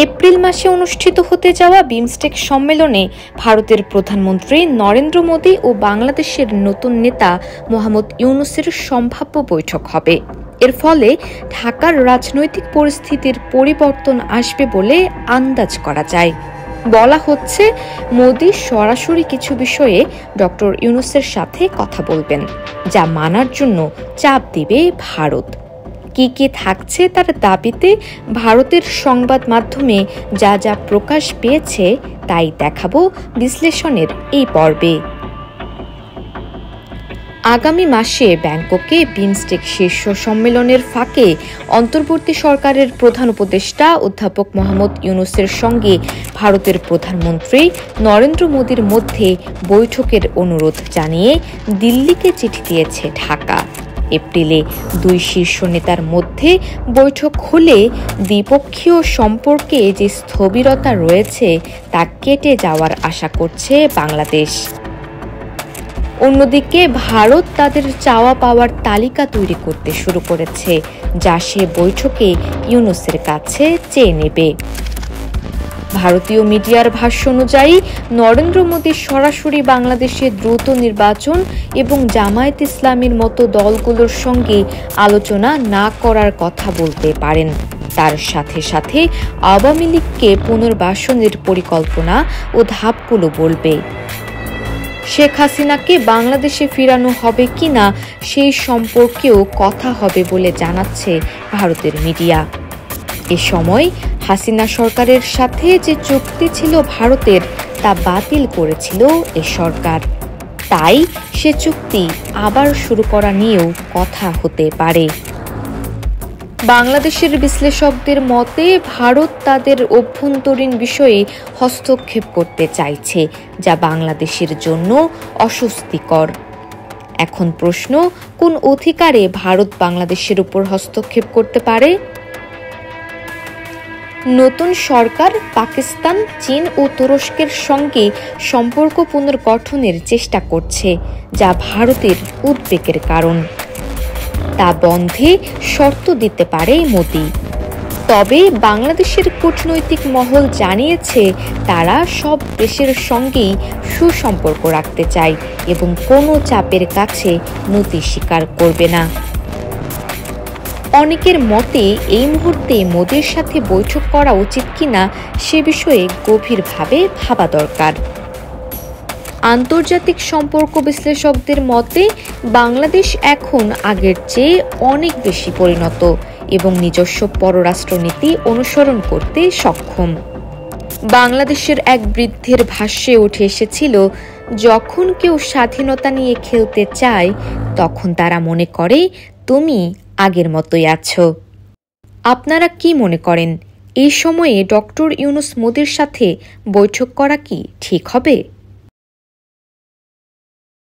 April মাসে অনুষ্ঠিত হতে যাওয়া বিমস্টেক সম্মেলনে ভারতের প্রধানমন্ত্রী নরেন্দ্র মোদী ও বাংলাদেশের নতুন নেতা মোহাম্মদ ইউনূসের সম্ভাব্য বৈঠক হবে। এর ফলে ঢাকার রাজনৈতিক পরিস্থিতির পরিবর্তন আসবে বলে আন্দাজ করা যায়। বলা হচ্ছে, মোদী সরাসরি কিছু বিষয়ে ডক্টর ইউনূসের সাথে কথা বলবেন, যা মানার জন্য চাপ দিবে ভারত। কি থাকছে তার দাবিতে ভারতের সংবাদ মাধ্যমে যা যা প্রকাশ পেয়েছে তাই দেখাবো বিশ্লেষণের এই পর্বে। আগামী মাসে ব্যাংককে বিমস্টেক শীর্ষ সম্মেলনের ফাঁকে অন্তর্বর্তী সরকারের প্রধান উপদেষ্টা অধ্যাপক মোহাম্মদ ইউনূসের সঙ্গে ভারতের প্রধানমন্ত্রী নরেন্দ্র মোদীর মধ্যে বৈঠকের অনুরোধ জানিয়ে দিল্লিকে চিঠি দিয়েছে ঢাকা। এপ্রিলে দুই শীর্ষ নেতার মধ্যে বৈঠক হলে দ্বিপক্ষীয় সম্পর্কে যে স্থবিরতা রয়েছে তা কেটে যাওয়ার আশা করছে বাংলাদেশ। অন্যদিকে ভারত তাদের চাওয়া পাওয়ার তালিকা তৈরি করতে শুরু করেছে, যা সে বৈঠকে ইউনূসের কাছে চেয়ে নেবে। ভারতীয় মিডিয়ার ভাষ্য অনুযায়ী নরেন্দ্র মোদী সরাসরি বাংলাদেশে দ্রুত নির্বাচন এবং জামায়াত ইসলামীর মতো দলগুলোর সঙ্গে আলোচনা না করার কথা বলতে পারেন। তার সাথে সাথে আওয়ামী লীগকে পুনর্বাসনের পরিকল্পনা ও ধাপগুলো বলবে। শেখ হাসিনাকে বাংলাদেশে ফিরানো হবে কিনা সেই সম্পর্কেও কথা হবে বলে জানাচ্ছে ভারতের মিডিয়া। এ সময় হাসিনা সরকারের সাথে যে চুক্তি ছিল ভারতের, তা বাতিল করেছিল এ সরকার। তাই সে চুক্তি আবার শুরু করা নিয়েও কথা হতে পারে। বাংলাদেশের বিশ্লেষকদের মতে ভারত তাদের অভ্যন্তরীণ বিষয়ে হস্তক্ষেপ করতে চাইছে, যা বাংলাদেশের জন্য অস্বস্তিকর। এখন প্রশ্ন, কোন অধিকারে ভারত বাংলাদেশের উপর হস্তক্ষেপ করতে পারে? নতুন সরকার পাকিস্তান, চীন ও তুরস্কের সঙ্গে সম্পর্ক পুনর্গঠনের চেষ্টা করছে, যা ভারতের উদ্বেগের কারণ। তা বন্ধে শর্ত দিতে পারে মোদী। তবে বাংলাদেশের কূটনৈতিক মহল জানিয়েছে তারা সব দেশের সঙ্গেই সুসম্পর্ক রাখতে চায় এবং কোনো চাপের কাছে নতি স্বীকার করবে না। অনেকের মতে এই মুহূর্তে মোদীর সাথে বৈঠক করা উচিত কিনা সে বিষয়ে গভীরভাবে ভাবা দরকার। আন্তর্জাতিক সম্পর্ক বিশ্লেষকদের মতে বাংলাদেশ এখন আগের চেয়ে অনেক বেশি পরিণত এবং নিজস্ব পররাষ্ট্রনীতি অনুসরণ করতে সক্ষম। বাংলাদেশের এক বৃদ্ধের ভাষ্যে উঠে এসেছিল, যখন কেউ স্বাধীনতা নিয়ে খেলতে চায় তখন তারা মনে করে তুমি আগের মতোই আছো। আপনারা কি মনে করেন, এই সময়ে ডক্টর ইউনূস মোদীর সাথে বৈঠক করা কি ঠিক হবে?